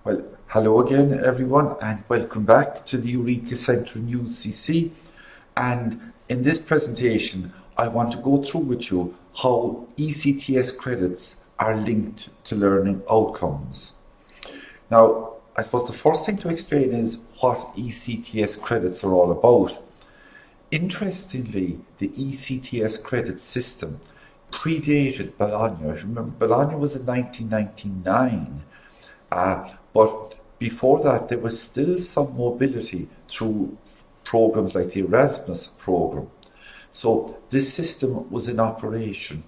Well, hello again, everyone, and welcome back to the Eureka Centre in UCC. And in this presentation, I want to go through with you how ECTS credits are linked to learning outcomes. Now, I suppose the first thing to explain is what ECTS credits are all about. Interestingly, the ECTS credit system predated Bologna. Remember, Bologna was in 1999. But before that, there was still some mobility through programs like the Erasmus program. So this system was in operation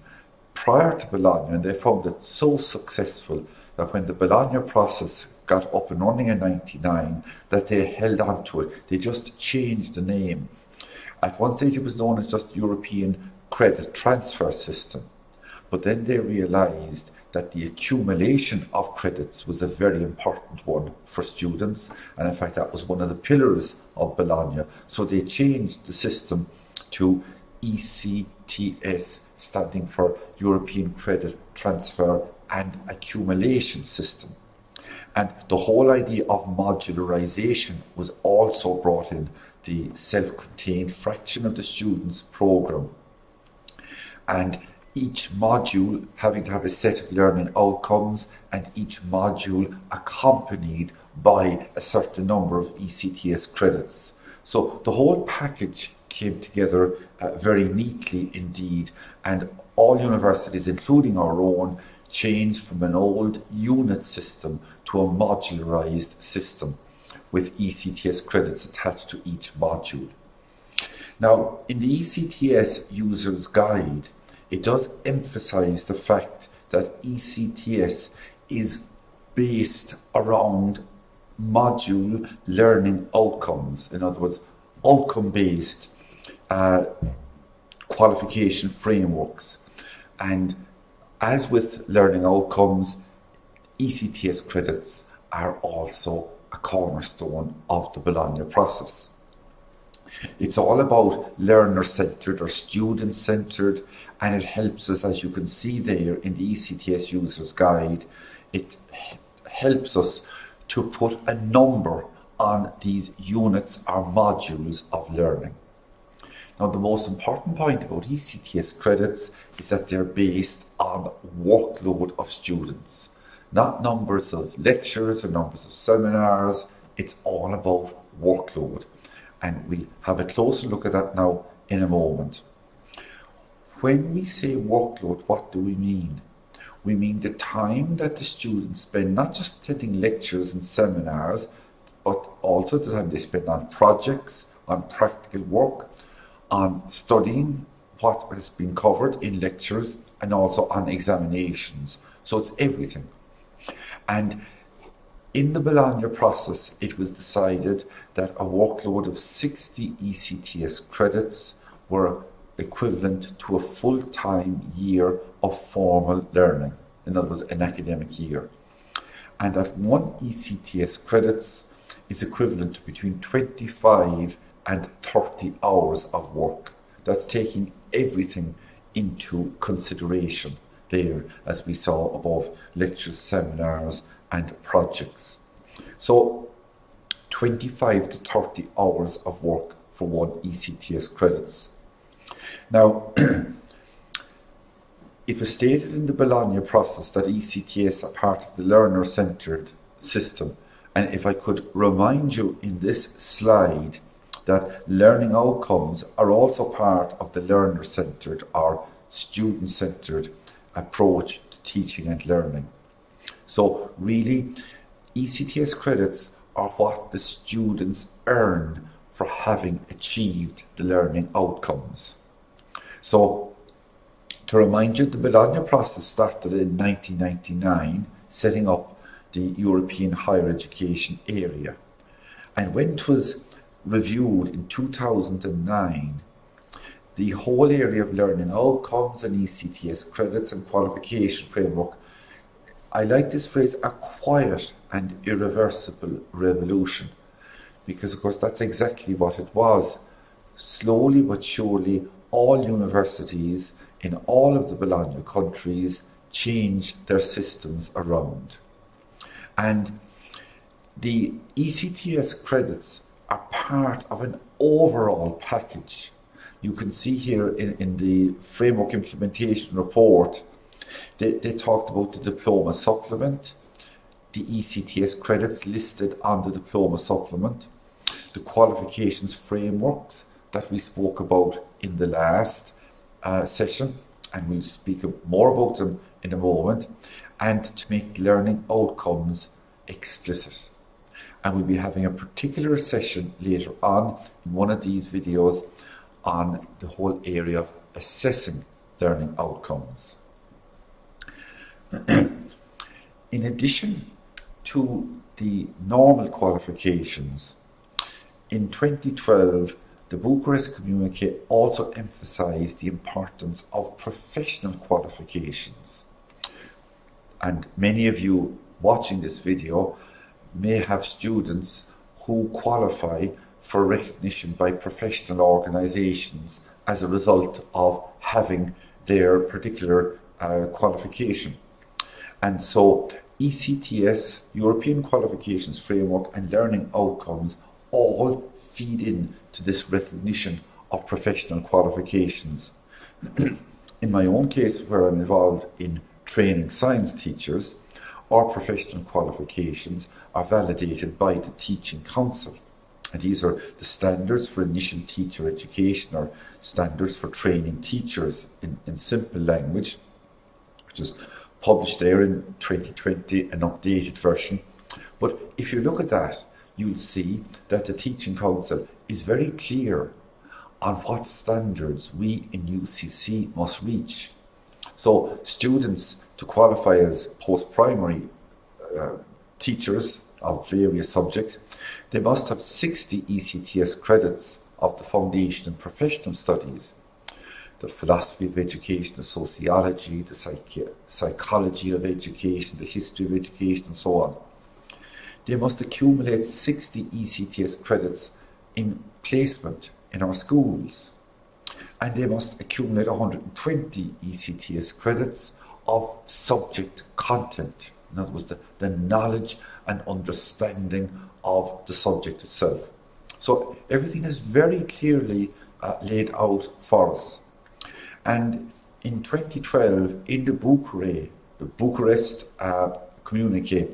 prior to Bologna, and they found it so successful that when the Bologna process got up and running in 99, that they held on to it. They just changed the name. At one stage, it was known as just European Credit Transfer System. But then they realised that the accumulation of credits was a very important one for students, and in fact that was one of the pillars of Bologna. So they changed the system to ECTS, standing for European Credit Transfer and Accumulation System. And the whole idea of modularisation was also brought in, the self-contained fraction of the students' programme. And each module having to have a set of learning outcomes, and each module accompanied by a certain number of ECTS credits. So the whole package came together very neatly indeed, and all universities, including our own, changed from an old unit system to a modularised system with ECTS credits attached to each module. Now, in the ECTS User's Guide, it does emphasise the fact that ECTS is based around module learning outcomes. In other words, outcome-based qualification frameworks. And as with learning outcomes, ECTS credits are also a cornerstone of the Bologna process. It's all about learner-centred or student-centred, and it helps us, as you can see there in the ECTS User's Guide, it helps us to put a number on these units or modules of learning. Now, the most important point about ECTS credits is that they're based on workload of students, not numbers of lectures or numbers of seminars. It's all about workload. And we'll have a closer look at that now in a moment. When we say workload, what do we mean? We mean the time that the students spend not just attending lectures and seminars, but also the time they spend on projects, on practical work, on studying what has been covered in lectures, and also on examinations. So it's everything. And in the Bologna process, it was decided that a workload of 60 ECTS credits were equivalent to a full-time year of formal learning, in other words, an academic year. And that one ECTS credits is equivalent to between 25 and 30 hours of work. That's taking everything into consideration there, as we saw above, lectures, seminars, and projects. So 25 to 30 hours of work for one ECTS credits. Now, it was stated in the Bologna process that ECTS are part of the learner-centred system. And if I could remind you in this slide that learning outcomes are also part of the learner-centred or student-centred approach to teaching and learning. So really, ECTS credits are what the students earn for having achieved the learning outcomes. So, to remind you, the Bologna process started in 1999, setting up the European higher education area. And when it was reviewed in 2009, the whole area of learning outcomes and ECTS credits and qualification framework, I like this phrase, a quiet and irreversible revolution, because of course that's exactly what it was. Slowly but surely, all universities in all of the Bologna countries changed their systems around. And The ECTS credits are part of an overall package. You can see here in the framework implementation report, they talked about the diploma supplement, the ECTS credits listed on the diploma supplement, the qualifications frameworks that we spoke about in the last session, and we'll speak more about them in a moment, and to make learning outcomes explicit. And we'll be having a particular session later on in one of these videos on the whole area of assessing learning outcomes. In addition to the normal qualifications, in 2012, the Bucharest communique also emphasised the importance of professional qualifications. And many of you watching this video may have students who qualify for recognition by professional organisations as a result of having their particular qualification. And so ECTS, European Qualifications Framework, and Learning Outcomes all feed in to this recognition of professional qualifications. In my own case, where I'm involved in training science teachers, our professional qualifications are validated by the Teaching Council. And these are the standards for initial teacher education, or standards for training teachers in simple language, which is published there in 2020, an updated version. But if you look at that, you'll see that the Teaching Council is very clear on what standards we in UCC must reach. So students, to qualify as post-primary teachers of various subjects, they must have 60 ECTS credits of the foundation and professional studies, the philosophy of education, the sociology, the psychology of education, the history of education, and so on. They must accumulate 60 ECTS credits in placement in our schools, and they must accumulate 120 ECTS credits of subject content. In other words, the knowledge and understanding of the subject itself. So everything is very clearly laid out for us. And in 2012, in the Bucharest communique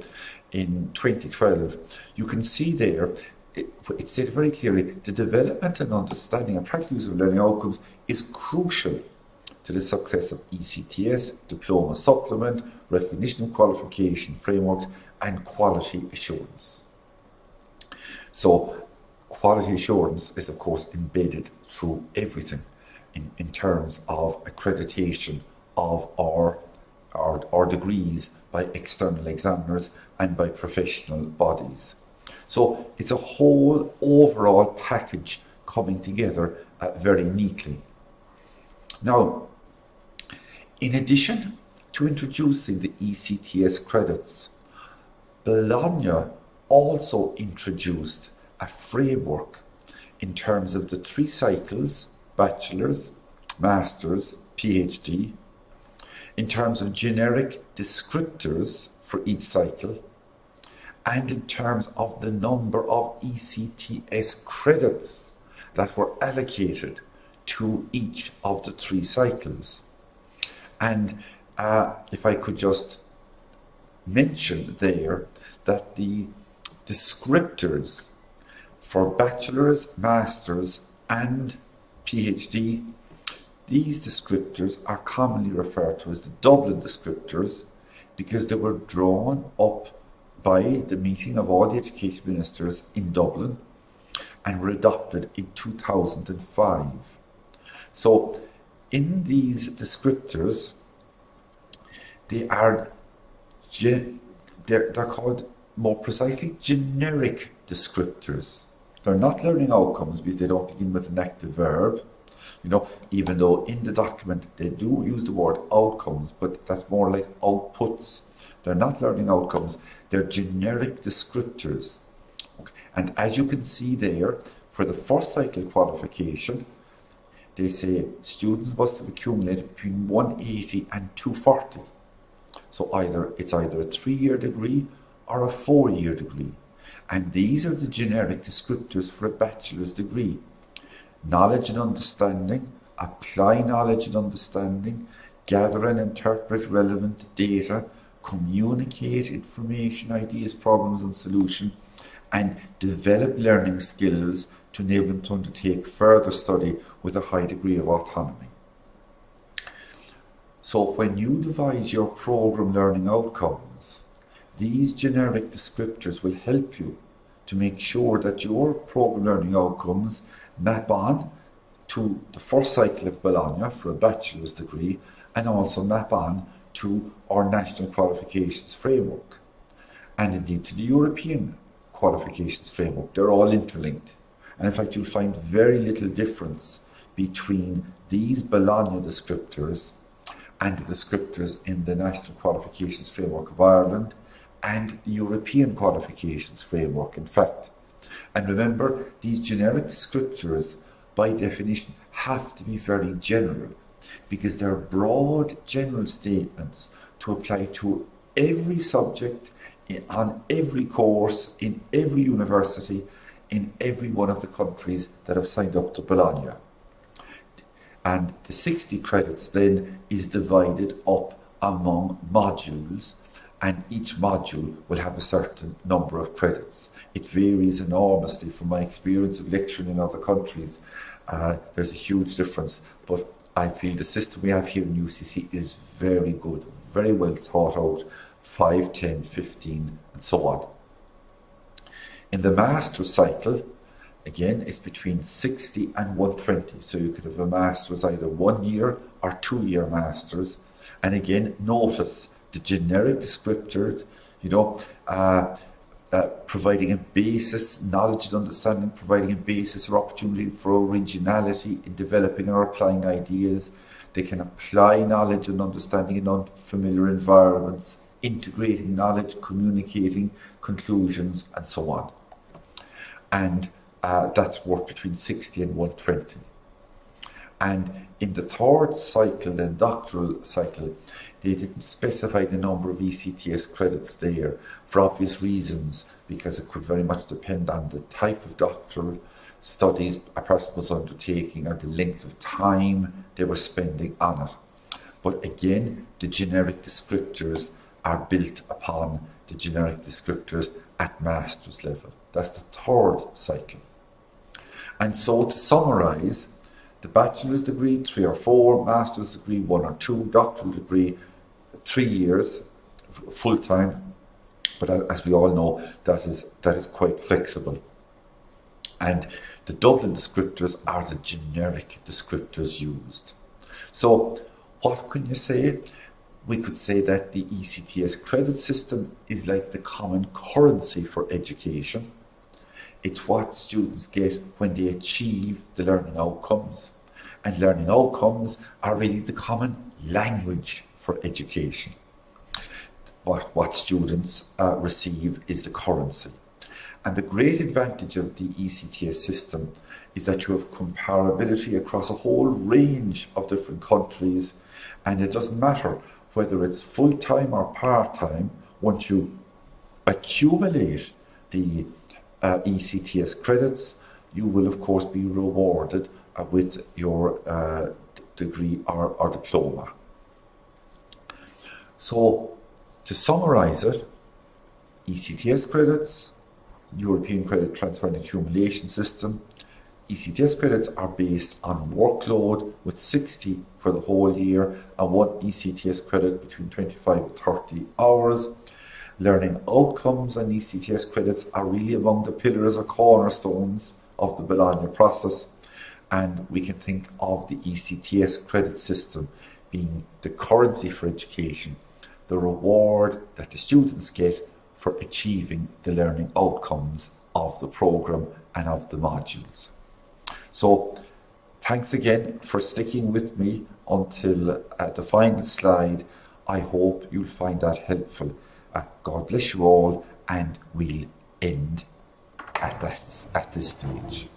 in 2012, you can see there, it said very clearly, the development and understanding and practical use of learning outcomes is crucial to the success of ECTS, diploma supplement, recognition and qualification frameworks, and quality assurance. So quality assurance is of course embedded through everything in terms of accreditation of our degrees by external examiners and by professional bodies. So it's a whole overall package coming together very neatly. Now, in addition to introducing the ECTS credits, Bologna also introduced a framework in terms of the 3 cycles, bachelor's, master's, PhD, in terms of generic descriptors for each cycle, and in terms of the number of ECTS credits that were allocated to each of the 3 cycles. And if I could just mention there that the descriptors for bachelor's, master's, and PhD, these descriptors are commonly referred to as the Dublin descriptors because they were drawn up by the meeting of all the education ministers in Dublin and were adopted in 2005. So in these descriptors, they're called, more precisely, generic descriptors. They're not learning outcomes because they don't begin with an active verb. Even though in the document they do use the word outcomes, but that's more like outputs. They're not learning outcomes, they're generic descriptors. Okay. And as you can see there, for the first cycle qualification, they say students must have accumulated between 180 and 240. So it's either a 3-year degree or a 4-year degree. And these are the generic descriptors for a bachelor's degree. Knowledge and understanding, apply knowledge and understanding, gather and interpret relevant data, communicate information, ideas, problems and solutions, and develop learning skills to enable them to undertake further study with a high degree of autonomy. So when you devise your program learning outcomes, these generic descriptors will help you to make sure that your program learning outcomes map on to the first cycle of Bologna for a bachelor's degree, and also map on to our national qualifications framework, and indeed to the European qualifications framework. They're all interlinked. And in fact, you'll find very little difference between these Bologna descriptors and the descriptors in the National Qualifications Framework of Ireland and the European Qualifications Framework, in fact. And remember, these generic descriptors, by definition, have to be very general, because they're broad, general statements to apply to every subject, on every course, in every university, in every one of the countries that have signed up to Bologna. And the 60 credits then is divided up among modules, and each module will have a certain number of credits. It varies enormously from my experience of lecturing in other countries. There's a huge difference, but I feel the system we have here in UCC is very good, very well thought out, 5, 10, 15, and so on. In the master's cycle, again, it's between 60 and 120. So you could have a master's either 1 year or 2 year master's. And again, notice the generic descriptors, providing a basis, knowledge and understanding, providing a basis or opportunity for originality in developing or applying ideas. They can apply knowledge and understanding in unfamiliar environments, integrating knowledge, communicating conclusions, and so on. And that's worth between 60 and 120. And in the third cycle, the doctoral cycle, they didn't specify the number of ECTS credits there for obvious reasons, because it could very much depend on the type of doctoral studies a person was undertaking or the length of time they were spending on it. But again, the generic descriptors are built upon the generic descriptors at master's level. That's the third cycle. And so to summarise, the bachelor's degree, 3 or 4, master's degree, 1 or 2, doctoral degree, 3 years, full-time. But as we all know, that is quite flexible. And the Dublin descriptors are the generic descriptors used. So what can you say? We could say that the ECTS credit system is like the common currency for education. It's what students get when they achieve the learning outcomes. And learning outcomes are really the common language for education. What students receive is the currency. And the great advantage of the ECTS system is that you have comparability across a whole range of different countries, and it doesn't matter whether it's full-time or part-time. Once you accumulate the ECTS credits, you will of course be rewarded with your degree or diploma. So to summarise it, ECTS credits, European Credit Transfer and Accumulation System. ECTS credits are based on workload with 60 for the whole year and 1 ECTS credit between 25 and 30 hours. Learning outcomes and ECTS credits are really among the pillars or cornerstones of the Bologna process, and we can think of the ECTS credit system being the currency for education, the reward that the students get for achieving the learning outcomes of the programme and of the modules. So thanks again for sticking with me until the final slide. I hope you'll find that helpful. God bless you all, and we'll end at this stage.